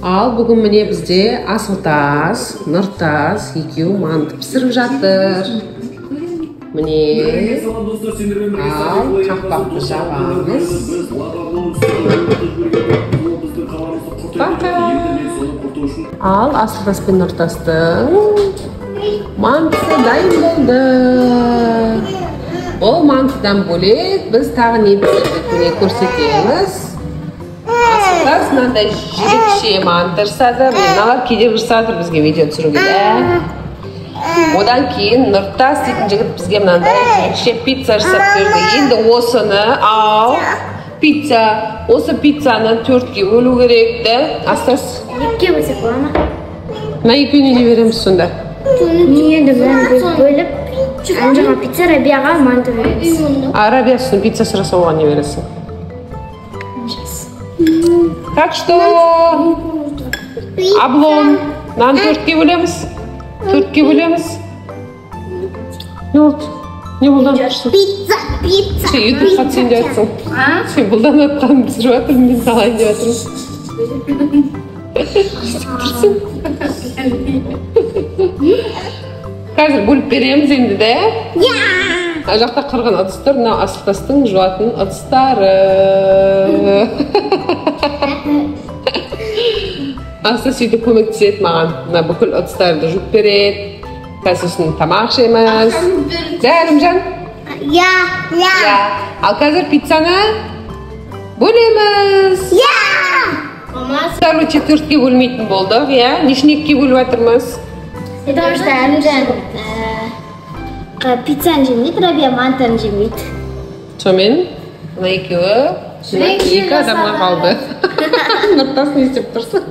Al bugün mene bizde Asıltaz, Nurtaz ekеу mantı pişirip жатыр. Mene al қақпақты жабамыз. Al Asıltaz пен Нұртаздың мантысы дайын болды. Ол мантыдан бөлек біз тағы не пісірдік көрсетеміз. Asıltaz мынандай жирекше манты жасады. Мыналар кейде жасатыр бізге видео түсіруге. Одан кейін Нұртаз дейтін жігіт бізге мынандай жирекше пицца жасап берді. Енді осыны ал пицца. Осы пиццаны 4-ке бөлу керекті. Asıltaz 2-ке бөлсек бола ма? Мына екеуіне не береміз сонда? Енді бөліп, Анжаға пицца, Рабияға манты береміз. Рабиясының пиццасы жасап оған не бересің? Так что облом. Нан 4-ке бөлеміз. 4-ке бөлеміз. Не болды? Не болды? Пицца. Сен ютубқа сен де айтсың. Сен бұлдан атқанын пісіріп жатырмын, мен салайын деп жатырмын. Қазір бөліп береміз енді де. Ана жақта қырған ыдыстар, мынау Асылтастың жуатын ыдыстары. Асылтаз сөйтіп көмектеседі маған. Мына бүкіл ыдыстарды жуып береді. Қазір сосын тамақ жейміз. Да, Әлімжан? Я. Ал қазір пиццаны бөлеміз. Короче, 4-ке бөлмейтін болдық, иә? Нешін 2-ке бөліп жатырмыз? Потому что Әлімжан пиццаны жемейді, Рабия мантаны жемейді. Сонымен, мына екеуі 2 адамға қалды. Нұртас не істеп тұрсың?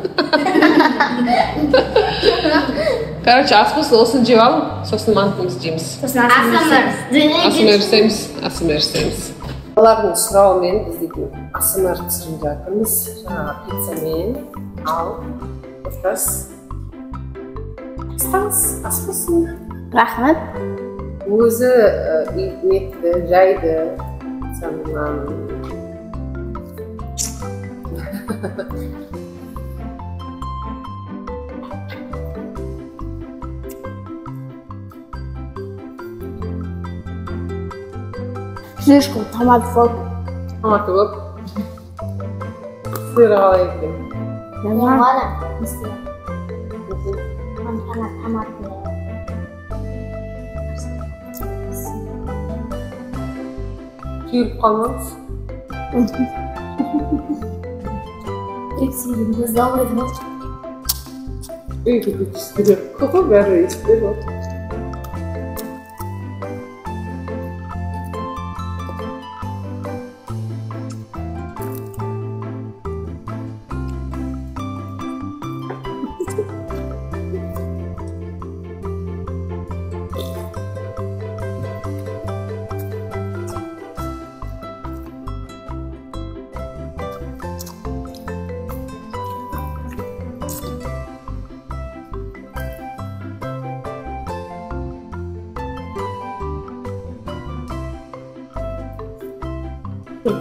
Короче, ас болсын, осын жеп ал, сосын мантымызды жейміз. Асымыр істейміз. Олардың сұрауымен біз дейтін асымыр түсіріп жатырмыз. Жаңағы пиццамен ал, Нұртас. Астаңыз, ас болсын. Рахмет. Өзі нетті, жайды. Санынан. Слишком томат фок. Томаты көп. Сыры қалай екен? Нормально. Томат. Түйіліп қалмаңыз.Ексейдің көзді алмайды ма? Үйге түстірі. Құқы бәрі естер ол.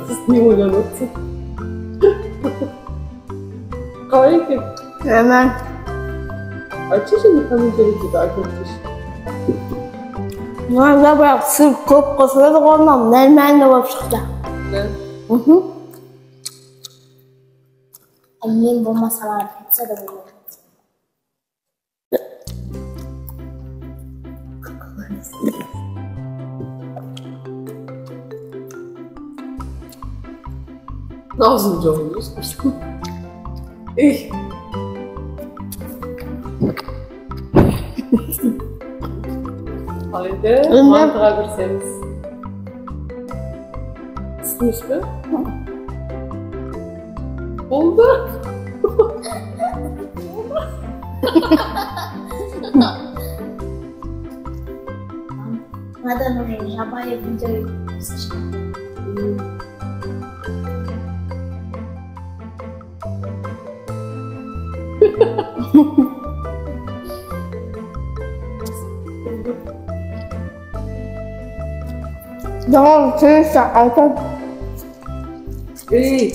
Siz ne oynanırsın? Қалай екен? Hemen. Айтшы және қандай дәрежеде айтып Мына бірақ сыр көп қосылады ғой, нормально болып шықты. Мен болмаса пицца да болады. Ağzım canlı istersen. Haydi mantığa girseniz. Sıkmış mı? Oldu. Neden oraya yapay yapınca sıçtı? Tamam, sen Ayten. Hey.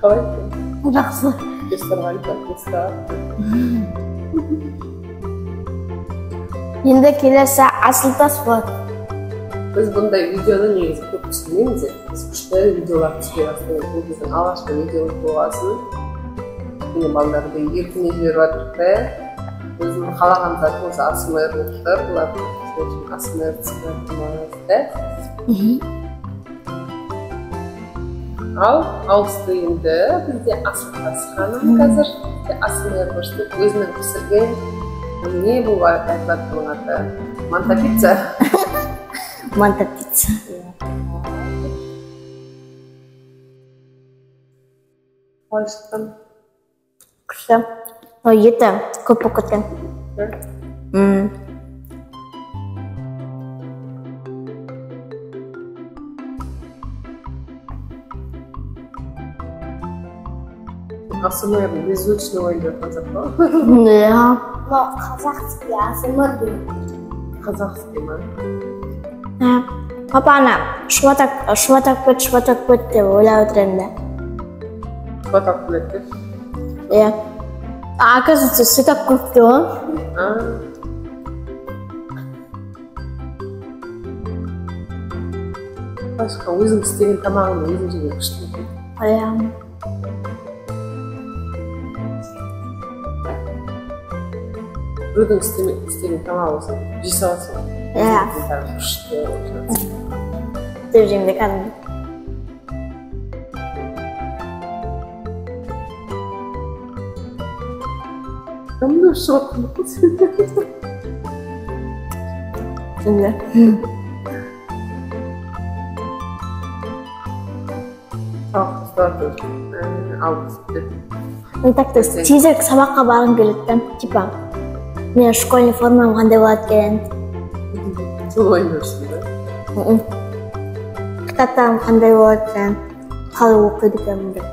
Қалай екен? Жақсы. Кестарға айтады, кестар. Енді келесі асыл тас болады. Біз бұндай видеоны негізі көп түсінеміз. Біз күшті видеолар түске бастаймыз. Бұл біздің алғашқы видеомыз болғасын. Менің балаларды еркіне жіберіп жатырық. Өзінің қалаған заты осы асмр болып тұр. Бұлардың асмр түсінеміз. Ал ауысты енді бізде асыл тас ханым қазір. Асмр бұрышты өзінің пісірген. Не бұл айтылады бұның аты? Манта пицца. Манта пицца. Қалай шыққан? Күшті. Еті көп болып кеткен. Асмр беззвучный ойнап жатқан зат па? Иә. Қазақский асмр дейді. Қазақский ма? Папа ана шұбатақ бет деп ойлап отырмын да. Шұбатақ бет деп? Иә. Оказывается, все так круто. Башқа өзің істеген тамағын өзің жеген күшті екен. Иә. Біреудің істеген тамағы болса жей саласың. Иә. Күшті Деп жеймін кәдімгі. Кімді шығып қылып? Şimdi. Ну так, то есть тезірк сабаққа барғым келеді. Типа, мен школьный формам қандай болады екен. Сол ойнайсың да? Кітаптарым қандай болады екен. Қалай оқиды екен деп.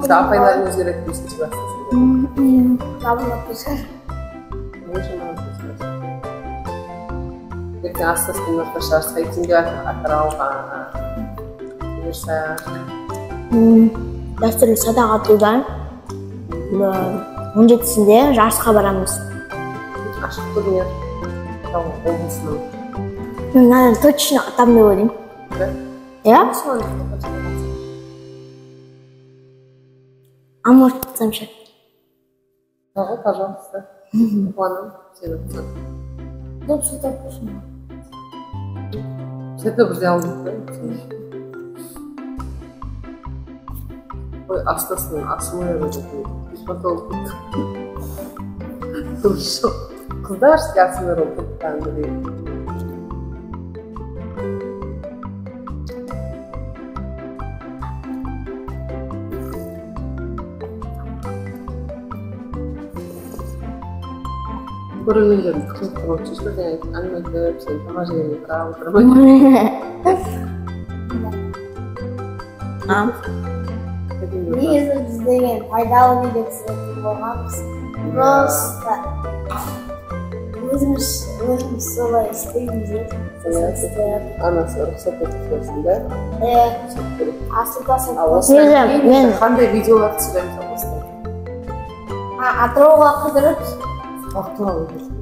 Апайларың өзгереді бесінші кластасың. Кітабын оқисың. Ертең астасын орташа сайтинге атырауға бұйырса. Дәстүрлі садақ атудан 17-сінде жарысқа барамыз. Ашық турнир облысының. Мен наверное точно атам деп ойлаймын. Да? Иә? А может атсам ше? Давай, пожалуйста. Планом сен атсаң. Доп сылтап қойсын. Сәті бірде алдық да? Ой, астасының асмойы өтетін. Потом қыздар сізге асмойы өтетін дейді. Көрермендердің қызықтығы өтші деген әңгіме айтып, сен тамақ жегенге қарап отырмай. Негізі біз деген пайдалы видео түсіретін болғанбыз. Просто өзіміз солай істейміз еді. Анасы рұқсат етіп көрсін да? Асылтасын мен қандай видеолар түсіреміз абыстай? Атырауға қыдырып Ақтауға өтірсің.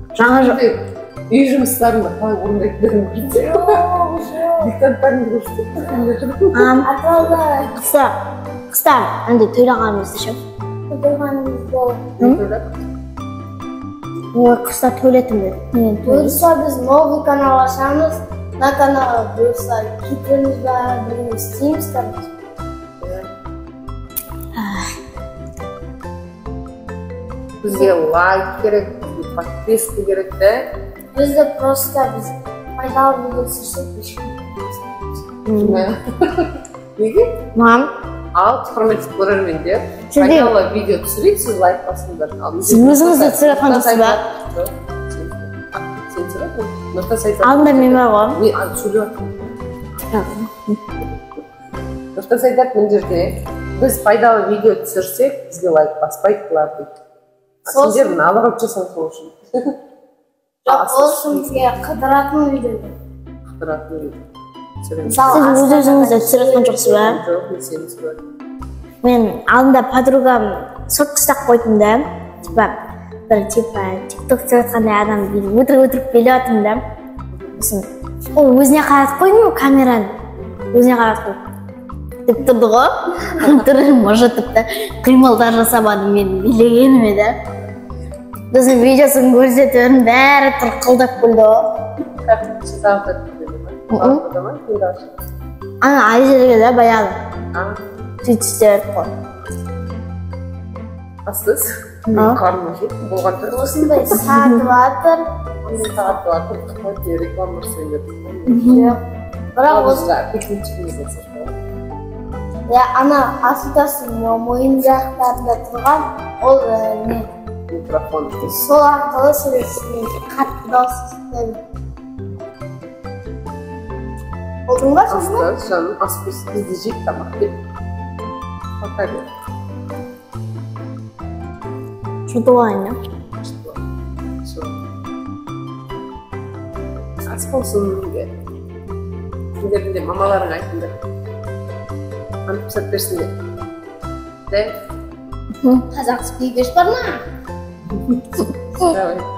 Үй жұмыстарында қалай орындайтындарын көрсетіп. Диктанттарыңды көрсетіп. Атырауда қыстар, әнде тойлағанымызды ше? Тойлағанымызды. Қыста тойлетім деді. Бұйырса біз новый канал ашамыз. На канал бұйырса кетеміз ба, бірдеңе істейміз қарыз. Бізге лайк керек, подписка керек да? Бізді просто біз пайдалы видео түсірсек Неге? Мам. Ал, құрметті көрермендер, пайдалы видео түсірейік, сіз лайк басыңдар. Сіз өзіңізді телефон түсі ба? Сен түсіріп? Алдында мен бар ғой. Мен сөйлеп жатырмын. Нұртас айтады мына жерде, біз пайдалы видео түсірсек, бізге лайк баспайдылар дейді. Сендер налығып жасан сол үшін. Жоқ, ол үшін бізге қыдыратын видео. Қыдыратын видео. Siz өзіңізді түсіретін жоқсыз ба? Жоқ, мен сені түсіріп. Мен алдында подругам сотқа ұстап қойдым да, бір тикток түсіріп адам өтірік билеп жатырмын да. Ол өзіне қаратып қойдым камераны. Өзіне қаратып қойдым. Деп тұрды ғой. Түрін можытып та қимылдар жасамады мен билегеніме да. Біздің видеосын көрсетіп бәрі тұрқылдап күлді ғой. Ана айзерге да баяғы. Сөйтістер қой. Асыз? Қарым жоқ, болған тұр. Осындай сатып атыр. Ондай сағат атыр, қойды рекламыр сөйледі. Бірақ осыға пекінчіміз өтсіз. Ана асудасың мойын жақтарында тұрған, ол не? Микрофон. Сол арқылы сөйлесімен қатты дауыс естіледі. Олдың ба сосын? Асыз, жаным, аспыз бізді жек тамақ деп. Қақай бер. Жұтуайын, Ас болсын мүнге. Күндерінде мамаларың айтындар. Анып сәт берсіңдер. Де? Қазақ спикерс бар ма? Давай.